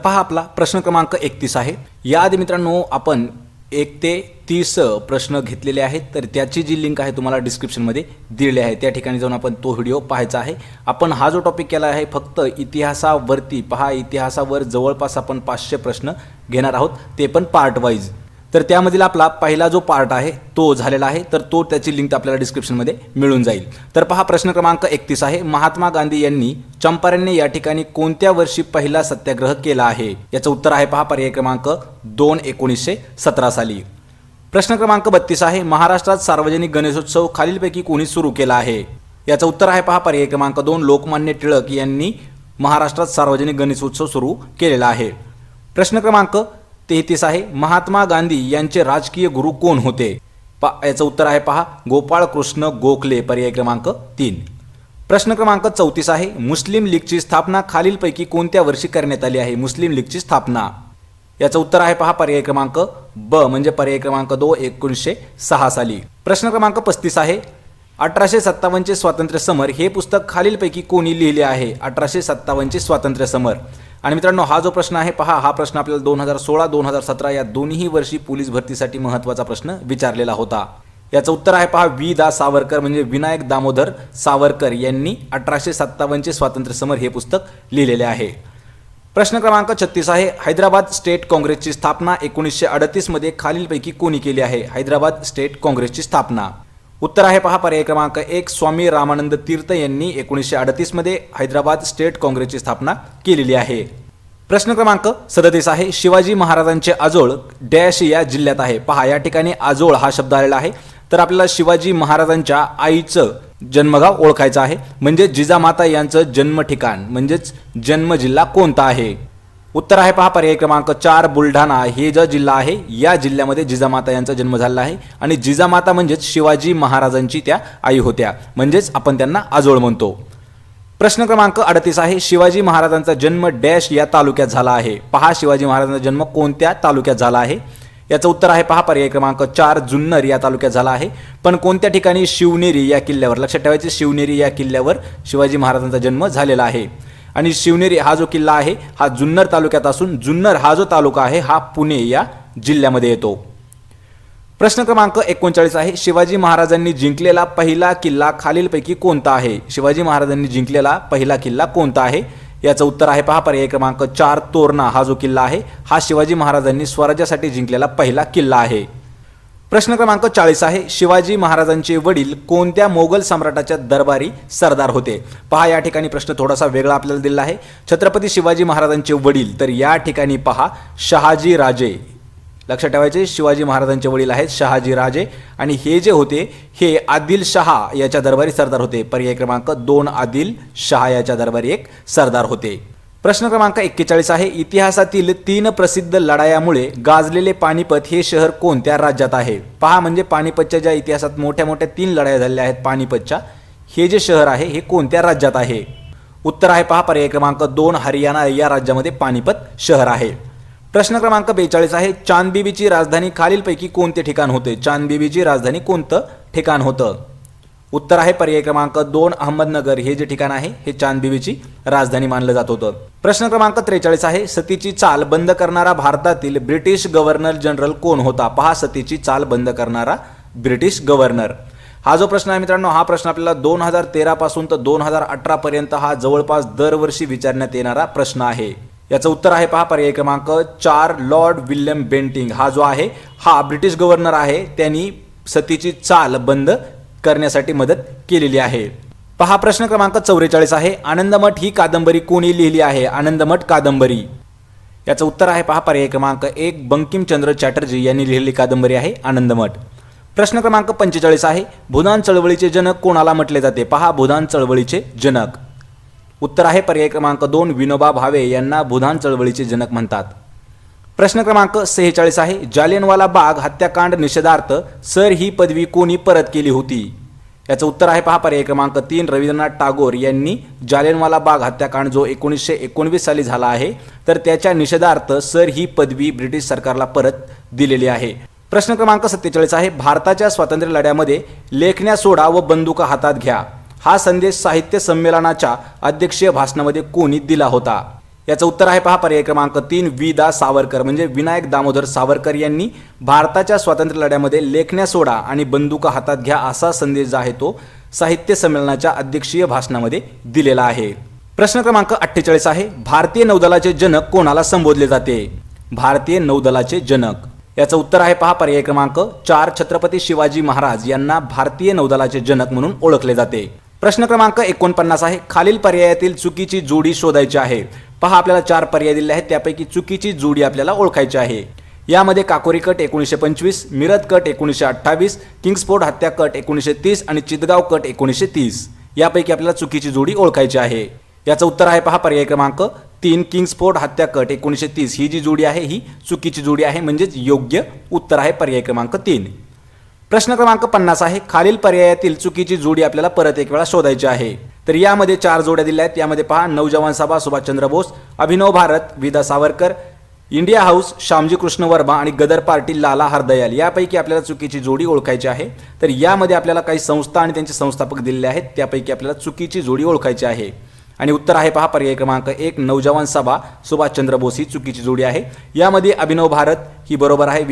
पहा आपला प्रश्न क्रमांक 31 आहे। याआधी मित्रांनो आपण 1 ते 30 प्रश्न घेतलेले आहेत, तर त्याची जी लिंक आहे तुम्हाला डिस्क्रिप्शनमध्ये दिलेली आहे, त्या ठिकाणी जाऊन आपण तो व्हिडिओ पाहायचा आहे। आपण हा जो टॉपिक केला आहे फक्त इतिहासावरती, पहा इतिहासावर जवळपास आपण 500 प्रश्न घेणार आहोत, ते पण पार्ट वाईज। तर त्यामधील आपला पहिला जो पार्ट आहे तो झालेला आहे, तर तो त्याची लिंक आपल्याला डिस्क्रिप्शनमध्ये मिळून जाईल। तर पहा प्रश्न क्रमांक 31 आहे, महात्मा गांधी यांनी चंपारण्य या ठिकाणी कोणत्या वर्षी पहिला सत्याग्रह केला आहे? याचं उत्तर आहे पहा पर्याय क्रमांक 2 1917 साली। प्रश्न क्रमांक 32 आहे, महाराष्ट्रात सार्वजनिक गणेशोत्सव खालीलपैकी कोणी सुरू केला आहे? याचं उत्तर आहे पहा पर्याय क्रमांक 2 लोकमान्य टिळक यांनी महाराष्ट्रात सार्वजनिक गणेशोत्सव सुरू केलेला आहे। प्रश्न क्रमांक 33 आहे, महात्मा गांधी यांचे राजकीय गुरु कोण होते? याचं उत्तर आहे पहा गोपाळ कृष्ण गोखले, पर्याय क्रमांक 3। प्रश्न क्रमांक 34 आहे, मुस्लिम लीगची स्थापना खालीलपैकी कोणत्या वर्षी करण्यात आली आहे? मुस्लिम लीगची स्थापना, याचं उत्तर आहे पहा पर्याय क्रमांक ब म्हणजे पर्याय क्रमांक 2 1906 साली। प्रश्न क्रमांक 35 आहे, 1857 चे स्वातंत्र्य समर हे पुस्तक खालीलपैकी कोणी लिहिले आहे? 1857 चे स्वातंत्र्य समर। आणि मित्रांनो हा जो प्रश्न आहे पहा, हा प्रश्न आपल्याला 2016 2017 या दोन्ही वर्षी पोलीस भरतीसाठी महत्त्वाचा प्रश्न विचारलेला होता। याचं उत्तर आहे पहा वि दा सावरकर म्हणजे विनायक दामोदर सावरकर यांनी 1857 चे स्वातंत्र्य समर हे पुस्तक लिहिलेले आहे। प्रश्न क्रमांक 36 आहे, हैदराबाद स्टेट काँग्रेसची स्थापना 1938 मध्ये खालीलपैकी कोणी केली आहे? हैदराबाद स्टेट काँग्रेसची स्थापना, उत्तर आहे पहा पर्याय क्रमांक 1 स्वामी रामानंद तीर्थ यांनी 1938 मध्ये हैदराबाद स्टेट काँग्रेसची स्थापना केलेली आहे। प्रश्न क्रमांक 37 आहे, शिवाजी महाराजांचे आजोळ डॅश या जिल्ह्यात आहे? पहा या ठिकाणी आजोळ हा शब्द आलेला आहे, तर आपल्याला शिवाजी महाराजांच्या आईचं जन्मगाव ओळखायचं आहे, म्हणजे जिजामाता यांचं जन्म ठिकाण म्हणजेच जन्म जिल्हा कोणता आहे? उत्तर आहे पहा पर्याय क्रमांक 4 बुलढाणा हे जो जिल्हा आहे या जिल्ह्यामध्ये जिजामाता यांचा जन्म झाला आहे, आणि जिजामाता म्हणजेच शिवाजी महाराजांची त्या आई होत्या, म्हणजेच आपण त्यांना आजोळ म्हणतो। प्रश्न क्रमांक 38 आहे, शिवाजी महाराजांचा जन्म डॅश या तालुक्यात झाला आहे? पहा शिवाजी महाराजांचा जन्म कोणत्या तालुक्यात झाला आहे? याचं उत्तर आहे पहा पर्याय क्रमांक 4 जुन्नर या तालुक्यात झाला आहे, पण कोणत्या ठिकाणी? शिवनेरी या किल्ल्यावर, लक्षात ठेवायचे शिवनेरी या किल्ल्यावर शिवाजी महाराजांचा जन्म झालेला आहे। आणि शिवनेरी हा जो किल्ला आहे हा जुन्नर तालुक्यात असून जुन्नर हा जो तालुका आहे हा पुणे या जिल्ह्यामध्ये येतो। प्रश्न क्रमांक 39 आहे, शिवाजी महाराजांनी जिंकलेला पहिला किल्ला खालीलपैकी कोणता आहे? शिवाजी महाराजांनी जिंकलेला पहिला किल्ला कोणता आहे? याचं उत्तर आहे पहा पर्याय क्रमांक 4 तोरणा हा जो किल्ला आहे हा शिवाजी महाराजांनी स्वराज्यासाठी जिंकलेला पहिला किल्ला आहे। प्रश्न क्रमांक 40 आहे, शिवाजी महाराजांचे वडील कोणत्या मोगल सम्राटाच्या दरबारी सरदार होते? पहा या ठिकाणी प्रश्न थोडासा वेगळा आपल्याला दिलेला आहे, छत्रपती शिवाजी महाराजांचे वडील, तर या ठिकाणी पहा शहाजी राजे, लक्षात ठेवायचे शिवाजी महाराजांचे वडील आहेत शहाजी राजे, आणि हे जे होते हे आदिल शहा याच्या दरबारी सरदार होते, पर्याय क्रमांक 2 आदिल शहा याच्या दरबारी एक सरदार होते। प्रश्न क्रमांक 41 आहे, इतिहासातील 3 प्रसिद्ध लढायांमुळे गाजलेले पानिपत हे शहर कोणत्या राज्यात आहे? पहा म्हणजे पानिपतच्या ज्या इतिहासात मोठ्या मोठ्या 3 लढाया झालेल्या आहेत पानिपतच्या, हे जे शहर आहे हे कोणत्या राज्यात आहे? उत्तर आहे पहा पर्याय क्रमांक 2 हरियाणा या राज्यामध्ये पानिपत शहर आहे। प्रश्न क्रमांक 42 आहे, चांदबिबीची राजधानी खालीलपैकी कोणते ठिकाण होते? चांदबिबीची राजधानी कोणतं ठिकाण होतं? उत्तर आहे पर्याय क्रमांक 2 अहमदनगर हे जे ठिकाण आहे हे चांदबिबीची राजधानी मानलं जात होतं। प्रश्न क्रमांक 43 आहे, सतीची चाल बंद करणारा भारतातील ब्रिटिश गव्हर्नर जनरल कोण होता? पहा सतीची चाल बंद करणारा ब्रिटिश गव्हर्नर, हा जो प्रश्न आहे मित्रांनो हा प्रश्न आपल्याला 2013 पासून तर 2018 पर्यंत हा जवळपास दरवर्षी विचारण्यात येणारा प्रश्न आहे। याचं उत्तर आहे पहा पर्याय क्रमांक 4 लॉर्ड विल्यम बेंटिंग, हा जो आहे हा ब्रिटिश गव्हर्नर आहे, त्यांनी सतीची चाल बंद करण्यासाठी मदत केलेली आहे। पहा प्रश्न क्रमांक 44 आहे, आनंदमठ ही कादंबरी कोणी लिहिली आहे? आनंदमठ कादंबरी, याचं उत्तर आहे पहा पर्याय क्रमांक 1 बंकिमचंद्र चॅटर्जी यांनी लिहिलेली कादंबरी आहे आनंदमठ। प्रश्न क्रमांक 45 आहे, भूदान चळवळीचे जनक कोणाला म्हटले जाते? पहा भूदान चळवळीचे जनक, उत्तर आहे पर्याय क्रमांक 2 विनोबा भावे यांना भूदान चळवळीचे जनक म्हणतात। प्रश्न क्रमांक 46 आहे, जालियनवाला बाग हत्याकांड निषेधार्थ सर ही पदवी कोणी परत केली होती? याचं उत्तर आहे पहा पर्याय क्रमांक 3 रवींद्रनाथ टागोर यांनी जालियनवाला बाग हत्याकांड जो 1919 साली झाला आहे तर त्याच्या निषेधार्थ सर ही पदवी ब्रिटिश सरकारला परत दिलेली आहे। प्रश्न क्रमांक 47 आहे, भारताच्या स्वातंत्र्य लढ्यामध्ये लेखण्या सोडा व बंदुका हातात घ्या हा संदेश साहित्य संमेलनाच्या अध्यक्षीय भाषणामध्ये कोणी दिला होता? याचं उत्तर आहे पहा पर्याय क्रमांक 3 वि दा सावरकर म्हणजे विनायक दामोदर सावरकर यांनी भारताच्या स्वातंत्र्य लढ्यामध्ये लेखण्या सोडा आणि बंदुका हातात घ्या असा संदेश जो आहे तो साहित्य संमेलनाच्या अध्यक्षीय भाषणामध्ये दिलेला आहे। प्रश्न क्रमांक 48 आहे भारतीय नौदलाचे जनक कोणाला संबोधले जाते? भारतीय नौदलाचे जनक याचं उत्तर आहे पहा पर्याय क्रमांक 4 छत्रपती शिवाजी महाराज यांना भारतीय नौदलाचे जनक म्हणून ओळखले जाते। प्रश्न क्रमांक 49 आहे खालील पर्यायातील चुकीची जोडी शोधायची आहे। पहा आपल्याला 4 पर्याय दिले आहेत त्यापैकी चुकीची जोडी आपल्याला ओळखायची आहे। यामध्ये Kakori cut 1925, Miraj cut 1928, Kingsford हत्या कट 1930 आणि चितगाव कट 1930 यापैकी आपल्याला चुकीची जोडी ओळखायची आहे। याचं उत्तर आहे पहा पर्याय क्रमांक 3 किंग्सफोर्ड हत्या कट 1930 ही जी जोडी आहे ही चुकीची जोडी आहे म्हणजेच योग्य उत्तर आहे पर्याय क्रमांक 3। प्रश्न क्रमांक 50 आहे खालील पर्यायातील चुकीची जोडी आपल्याला परत एक वेळा शोधायची आहे। तर यामध्ये 4 जोड्या दिल्या आहेत यामध्ये पहा नौजवान सभा सुभाषचंद्र बोस, अभिनव भारत वि दा सावरकर, इंडिया हाऊस श्यामजी कृष्ण वर्मा आणि गदर पार्टी लाला हरदयाल यापैकी आपल्याला चुकीची जोडी ओळखायची आहे। तर यामध्ये आपल्याला काही संस्था आणि त्यांचे संस्थापक दिलेले आहेत त्यापैकी आपल्याला चुकीची जोडी ओळखायची आहे आणि उत्तर आहे पहा पर्याय क्रमांक 1 नौजवान सभा सुभाषचंद्र बोस ही चुकीची जोडी आहे। यामध्ये अभिनव भारत ही बरोबर आहे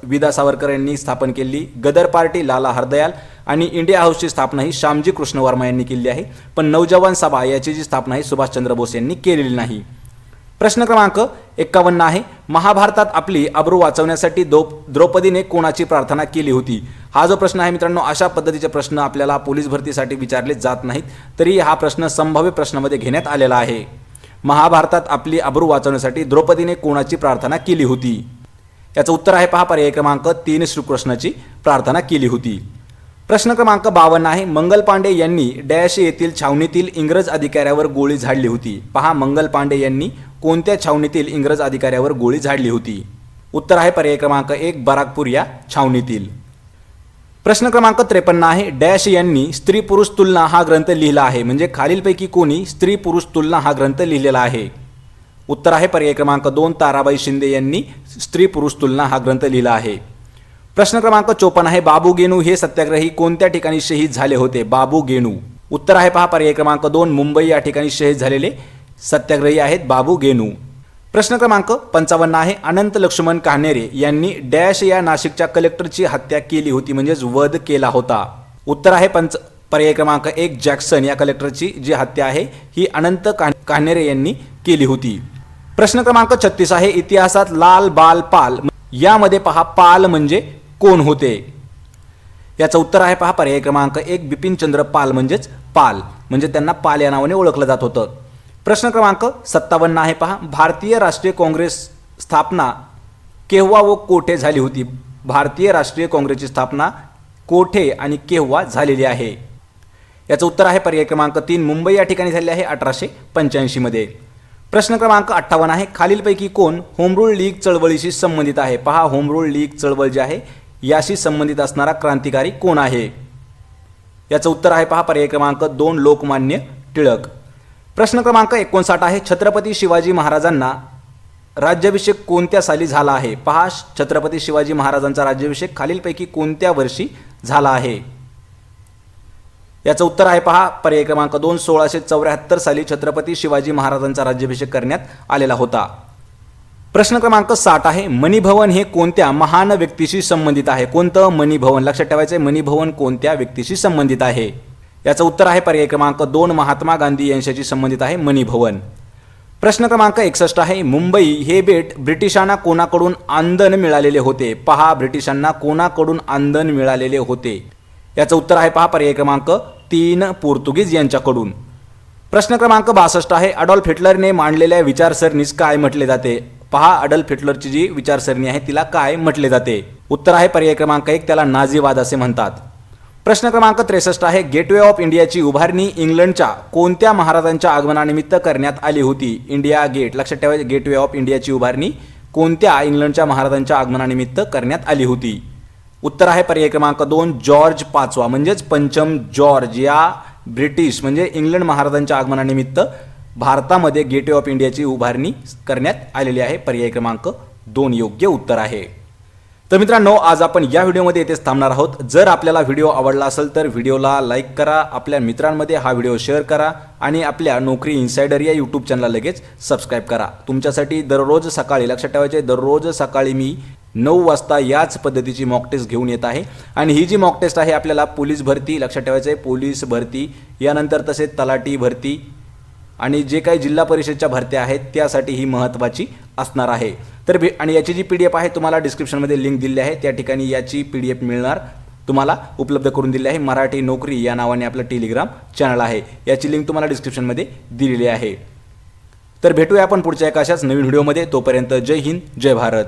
वि दा सावरकर यांनी स्थापन केली, गदर पार्टी लाला हरदयाल आणि इंडिया हाऊसची स्थापना ही श्यामजी कृष्ण वर्मा यांनी केली आहे पण नौजवान सभा याची जी स्थापना आहे सुभाषचंद्र बोस यांनी केलेली नाही। प्रश्न क्रमांक 51 आहे महाभारतात आपली अब्रू वाचवण्यासाठी द्रौपदीने कोणाची प्रार्थना केली होती? हा जो प्रश्न आहे मित्रांनो अशा पद्धतीचे प्रश्न आपल्याला पोलीस भरतीसाठी विचारले जात नाहीत तरी हा प्रश्न संभाव्य प्रश्नामध्ये घेण्यात आलेला आहे। महाभारतात आपली अब्रू वाचवण्यासाठी द्रौपदीने कोणाची प्रार्थना केली होती? याचं उत्तर आहे पहा पर्याय क्रमांक 3 श्रीकृष्णाची प्रार्थना केली होती। प्रश्न क्रमांक 52 आहे मंगल पांडे यांनी डॅश येथील छावणीतील इंग्रज अधिकाऱ्यावर गोळी झाडली होती? पहा मंगल पांडे यांनी कोणत्या छावणीतील इंग्रज अधिकाऱ्यावर गोळी झाडली होती? उत्तर आहे पर्याय क्रमांक 1 बराकपूर या छावणीतील। प्रश्न क्रमांक 53 आहे डॅश यांनी स्त्री पुरुष तुलना हा ग्रंथ लिहिला आहे म्हणजे खालीलपैकी कोणी स्त्री पुरुष तुलना हा ग्रंथ लिहिलेला आहे? उत्तर आहे पर्याय क्रमांक 2 ताराबाई शिंदे यांनी स्त्री पुरुष तुलना हा ग्रंथ लिहिला आहे। प्रश्न क्रमांक 54 आहे बाबू गेनू हे सत्याग्रही कोणत्या ठिकाणी शहीद झाले होते? बाबू गेनू उत्तर आहे पहा पर्याय क्रमांक 2 मुंबई या ठिकाणी शहीद झालेले सत्याग्रही आहेत बाबू गेनू। प्रश्न क्रमांक 55 आहे अनंत लक्ष्मण कान्हेरे यांनी डॅश या नाशिकच्या कलेक्टरची हत्या केली होती म्हणजेच वध केला होता? उत्तर आहे पर्याय क्रमांक 1 जॅक्सन या कलेक्टरची जी हत्या आहे ही अनंत कान्हेरे यांनी केली होती। प्रश्न क्रमांक 36 आहे इतिहासात लाल बाल पाल यामध्ये पहा पाल म्हणजे कोण होते? याचं उत्तर आहे पहा पर्याय क्रमांक 1 बिपिनचंद्र पाल म्हणजेच पाल म्हणजे त्यांना पाल या नावाने ओळखलं जात होतं। प्रश्न क्रमांक 57 आहे पहा भारतीय राष्ट्रीय काँग्रेस स्थापना केव्हा व कोठे झाली होती? भारतीय राष्ट्रीय काँग्रेसची स्थापना कोठे आणि केव्हा झालेली आहे? याचं उत्तर आहे पर्याय क्रमांक 3 मुंबई या ठिकाणी झाले आहे 1885 मध्ये। प्रश्न क्रमांक 58 आहे खालीलपैकी कोण होम रूल लीग चळवळीशी संबंधित आहे? पहा होम रूल लीग चळवळ जी आहे याशी संबंधित असणारा क्रांतिकारी कोण आहे? याचं उत्तर आहे पहा पर्याय क्रमांक 2 लोकमान्य टिळक। प्रश्न क्रमांक 59 आहे छत्रपती शिवाजी महाराजांना राज्याभिषेक कोणत्या साली झाला आहे? पहा छत्रपती शिवाजी महाराजांचा राज्याभिषेक खालीलपैकी कोणत्या वर्षी झाला आहे? याचं उत्तर आहे पहा पर्याय क्रमांक 2 1674 साली छत्रपती शिवाजी महाराजांचा राज्याभिषेक करण्यात आलेला होता। प्रश्न क्रमांक 60 आहे मणिभवन हे कोणत्या महान व्यक्तीशी संबंधित आहे? कोणतं मणिभवन? लक्षात ठेवायचं आहे मणिभवन कोणत्या व्यक्तीशी संबंधित आहे? याचं उत्तर आहे पर्याय क्रमांक 2 महात्मा गांधी यांच्याशी संबंधित आहे मणिभवन। प्रश्न क्रमांक 61 आहे मुंबई हे बेट ब्रिटिशांना कोणाकडून आंदण मिळालेले होते? पहा ब्रिटिशांना कोणाकडून आंदण मिळालेले होते? याचं उत्तर आहे पहा पर्याय क्रमांक 3 पोर्तुगीज यांच्याकडून। प्रश्न क्रमांक 62 आहे अडॉल्फ हिटलरने मांडलेल्या विचारसरणीस काय म्हटले जाते? पहा अडॉल्फ हिटलरची जी विचारसरणी आहे तिला काय म्हटले जाते? उत्तर आहे पर्याय क्रमांक 1 त्याला नाझीवाद असे म्हणतात। प्रश्न क्रमांक 63 आहे गेटवे ऑफ इंडियाची उभारणी इंग्लंडच्या कोणत्या महाराजांच्या आगमनानिमित्त करण्यात आली होती? इंडिया गेट लक्षात ठेवायचे गेटवे ऑफ इंडियाची उभारणी कोणत्या इंग्लंडच्या महाराजांच्या आगमनानिमित्त करण्यात आली होती? उत्तर आहे पर्याय क्रमांक 2 जॉर्ज 5वा म्हणजेच पंचम जॉर्ज या ब्रिटिश म्हणजे इंग्लंड महाराजांच्या आगमनानिमित्त भारतामध्ये गेटवे ऑफ इंडियाची उभारणी करण्यात आलेली आहे। पर्याय क्रमांक 2 योग्य उत्तर आहे। तर मित्रांनो, आज आपण या व्हिडिओमध्ये इथेच थांबणार आहोत. जर आपल्याला व्हिडिओ आवडला असेल तर व्हिडिओला लाईक करा, आपल्या मित्रांमध्ये हा व्हिडिओ शेअर करा आणि आपल्या नोकरी इन्साइडर या यूट्यूब चॅनलला लगेच सबस्क्राईब करा. तुमच्यासाठी दररोज सकाळी, लक्षात ठेवायचे, दररोज सकाळी मी 9 वाजता याच पद्धतीची मॉक टेस्ट घेऊन येत आहे. आणि ही जी मॉक टेस्ट आहे आपल्याला पोलीस भरती, लक्षात ठेवायचे, पोलीस भरती, यानंतर तसेच तलाठी भरती आणि जे काही जिल्हा परिषदच्या भरत्या आहेत त्यासाठी ही महत्त्वाची असणार आहे. तर आणि याची जी PDF आहे तुम्हाला डिस्क्रिप्शनमध्ये लिंक दिली आहे, त्या ठिकाणी याची PDF मिळणार, तुम्हाला उपलब्ध करून दिली आहे. मराठी नोकरी या नावाने आपलं टेलिग्राम चॅनल आहे, याची लिंक तुम्हाला डिस्क्रिप्शनमध्ये दिलेली आहे. तर भेटूया आपण पुढच्या एका अशाच नवीन व्हिडिओमध्ये. तोपर्यंत जय हिंद, जय भारत.